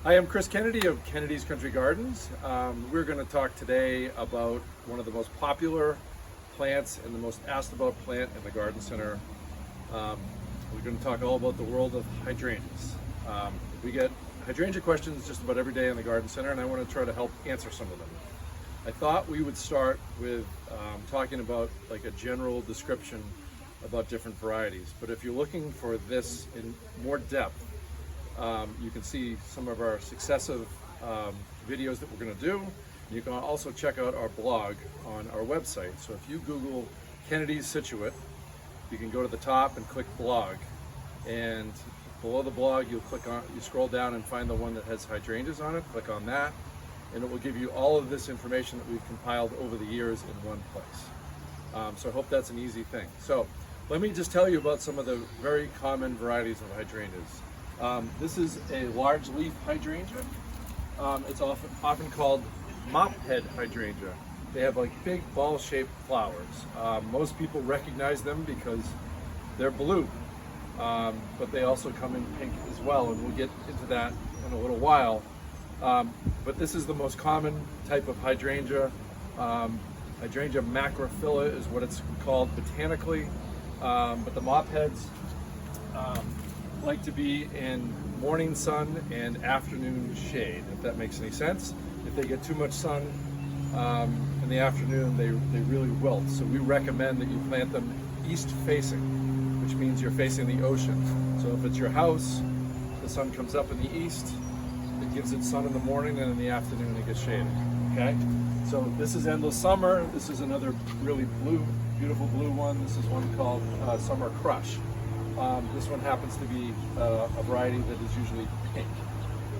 Hi, I'm Chris Kennedy of Kennedy's Country Gardens. We're going to talk today about one of the most popular plants and the most asked about plant in the garden center. We're going to talk all about the world of hydrangeas. We get hydrangea questions just about every day in the garden center, and I want to try to help answer some of them. I thought we would start with talking about like a general description about different varieties, but if you're looking for this in more depth, you can see some of our successive videos that we're going to do. You can also check out our blog on our website. So if you Google Kennedy's Scituate, you can go to the top and click blog, and below the blog you scroll down and find the one that has hydrangeas on it. Click on that and it will give you all of this information that we've compiled over the years in one place. So I hope that's an easy thing. So let me just tell you about some of the very common varieties of hydrangeas. This is a large leaf hydrangea. It's often called mop head hydrangea. They have like big ball-shaped flowers. Most people recognize them because they're blue, but they also come in pink as well, and we'll get into that in a little while. But this is the most common type of hydrangea. Hydrangea macrophylla is what it's called botanically, but the mop heads like to be in morning sun and afternoon shade, if that makes any sense. If they get too much sun in the afternoon, they really wilt. So we recommend that you plant them east facing, which means you're facing the ocean. So if it's your house, the sun comes up in the east, it gives it sun in the morning, and in the afternoon it gets shaded. Okay? So this is Endless Summer. This is another really beautiful blue one. This is one called Summer Crush. This one happens to be a variety that is usually pink,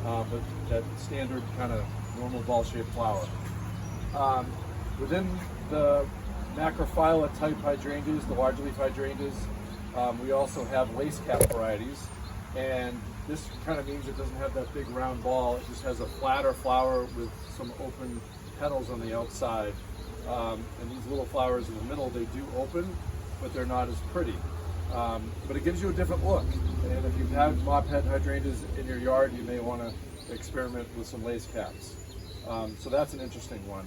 but that standard kind of normal ball-shaped flower. Within the macrophylla type hydrangeas, the large leaf hydrangeas, we also have lace cap varieties, and this kind of means it doesn't have that big round ball. It just has a flatter flower with some open petals on the outside, and these little flowers in the middle, they do open, but they're not as pretty. But it gives you a different look, and if you have mop head hydrangeas in your yard, you may want to experiment with some lace caps. So that's an interesting one.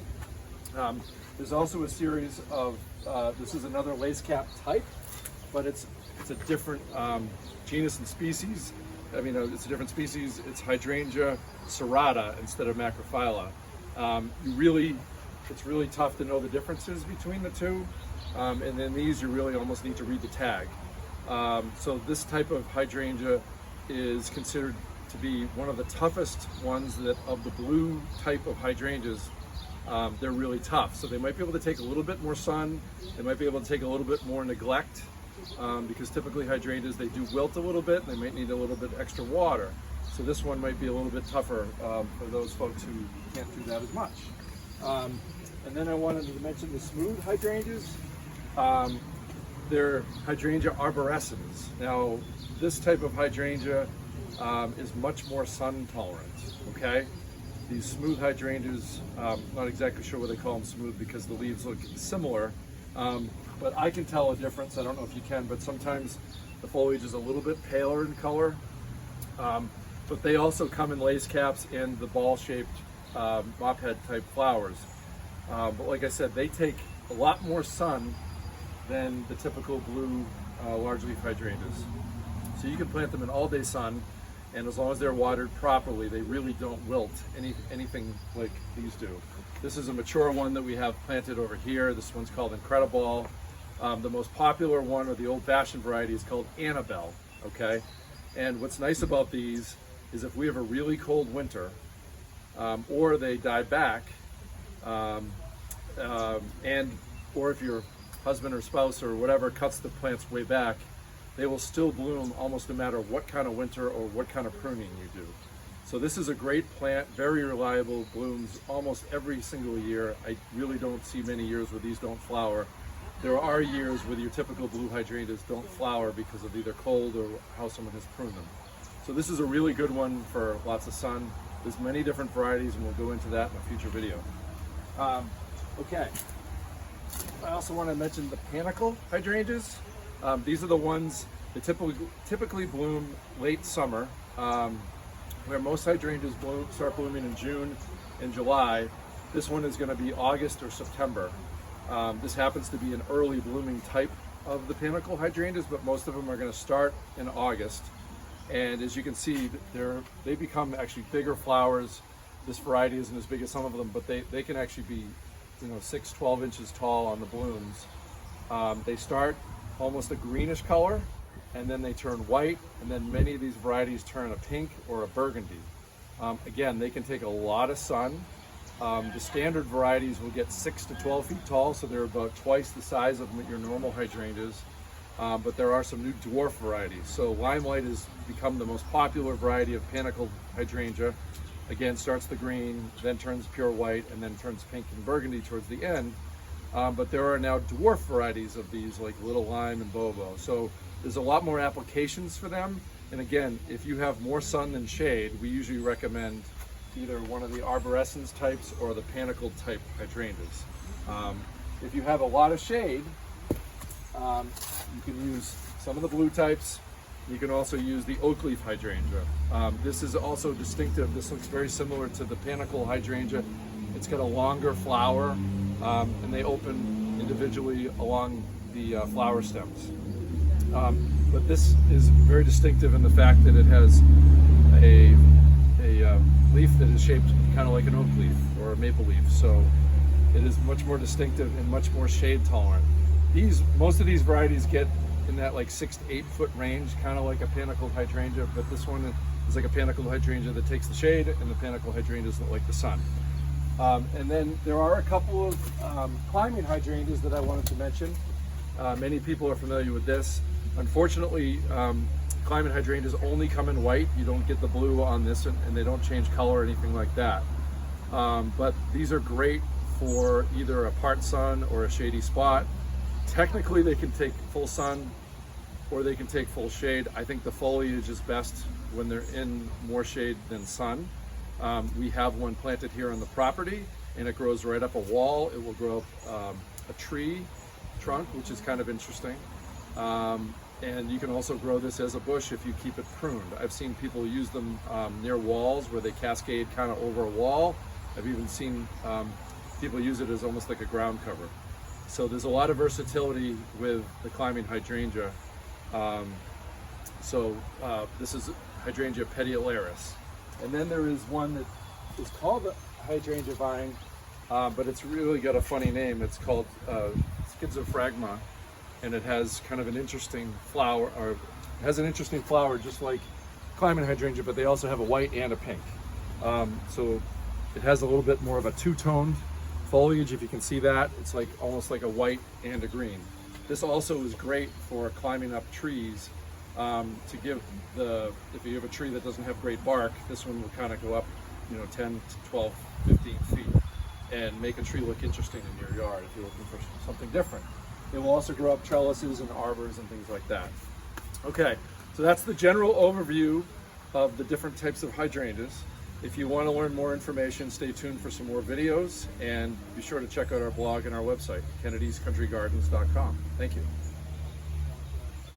There's also a series of, this is another lace cap type, but it's a different genus and species. I mean, it's a different species. It's Hydrangea serrata instead of macrophylla. It's really tough to know the differences between the two. And then these, you really almost need to read the tag. So this type of hydrangea is considered to be one of the toughest ones that of the blue type of hydrangeas. They're really tough. So they might be able to take a little bit more sun. They might be able to take a little bit more neglect, because typically hydrangeas, they do wilt a little bit. And they might need a little bit extra water. So this one might be a little bit tougher for those folks who can't do that as much. And then I wanted to mention the smooth hydrangeas. They're Hydrangea arborescens. Now, this type of hydrangea is much more sun tolerant, okay? These smooth hydrangeas, not exactly sure what they call them smooth because the leaves look similar, but I can tell a difference. I don't know if you can, but sometimes the foliage is a little bit paler in color, but they also come in lace caps and the ball-shaped mop head type flowers. But like I said, they take a lot more sun than the typical blue large leaf hydrangeas. So you can plant them in all day sun, and as long as they're watered properly, they really don't wilt anything like these do. This is a mature one that we have planted over here. This one's called Incredible. The most popular one, or the old-fashioned variety, is called Annabelle, okay? And what's nice about these is if we have a really cold winter, or they die back, or if your husband or spouse or whatever cuts the plants way back, they will still bloom almost no matter what kind of winter or what kind of pruning you do. So this is a great plant, very reliable, blooms almost every single year. I really don't see many years where these don't flower. There are years where your typical blue hydrangeas don't flower because of either cold or how someone has pruned them. So this is a really good one for lots of sun. There's many different varieties, and we'll go into that in a future video. Okay. I also want to mention the panicle hydrangeas. These are the ones that typically bloom late summer. where most hydrangeas start blooming in June and July, this one is going to be August or September. This happens to be an early blooming type of the panicle hydrangeas, but most of them are going to start in August. And as you can see, they become actually bigger flowers. This variety isn't as big as some of them, but they can actually be 6, 12 inches tall on the blooms. They start almost a greenish color, and then they turn white, and then many of these varieties turn a pink or a burgundy. Again, they can take a lot of sun. The standard varieties will get 6 to 12 feet tall, so they're about twice the size of your normal hydrangeas. But there are some new dwarf varieties. So limelight has become the most popular variety of panicle hydrangea. Again, starts the green, then turns pure white, and then turns pink and burgundy towards the end. But there are now dwarf varieties of these, like Little Lime and Bobo. So there's a lot more applications for them. And again, if you have more sun than shade, we usually recommend either one of the arborescens types or the panicle type hydrangeas. If you have a lot of shade, you can use some of the blue types. You can also use the oak leaf hydrangea. This is also distinctive. This looks very similar to the panicle hydrangea. It's got a longer flower, and they open individually along the flower stems. But this is very distinctive in the fact that it has a leaf that is shaped kind of like an oak leaf or a maple leaf. So it is much more distinctive and much more shade tolerant. Most of these varieties get in that like 6 to 8 foot range, kind of like a panicle hydrangea, but this one is like a panicle hydrangea that takes the shade, and the panicle hydrangeas that like the sun. And then there are a couple of climbing hydrangeas that I wanted to mention. Many people are familiar with this. Unfortunately, climbing hydrangeas only come in white. You don't get the blue on this, and they don't change color or anything like that. But these are great for either a part sun or a shady spot. Technically, they can take full sun or they can take full shade. I think the foliage is best when they're in more shade than sun. We have one planted here on the property, and it grows right up a wall. It will grow up a tree trunk, which is kind of interesting. And you can also grow this as a bush if you keep it pruned. I've seen people use them near walls where they cascade kind of over a wall. I've even seen people use it as almost like a ground cover. So there's a lot of versatility with the climbing hydrangea. This is Hydrangea petiolaris. And then there is one that is called the hydrangea vine, but it's really got a funny name. It's called schizophragma, and it has kind of an interesting flower, or it has an interesting flower just like climbing hydrangea, but they also have a white and a pink. So it has a little bit more of a two-toned foliage, if you can see that. It's like almost like a white and a green. This also is great for climbing up trees to give if you have a tree that doesn't have great bark, this one will kind of go up 10 to 12, 15 feet and make a tree look interesting in your yard if you're looking for something different. It will also grow up trellises and arbors and things like that. Okay, so that's the general overview of the different types of hydrangeas. If you want to learn more information, stay tuned for some more videos, and be sure to check out our blog and our website, kennedyscountrygardens.com. Thank you.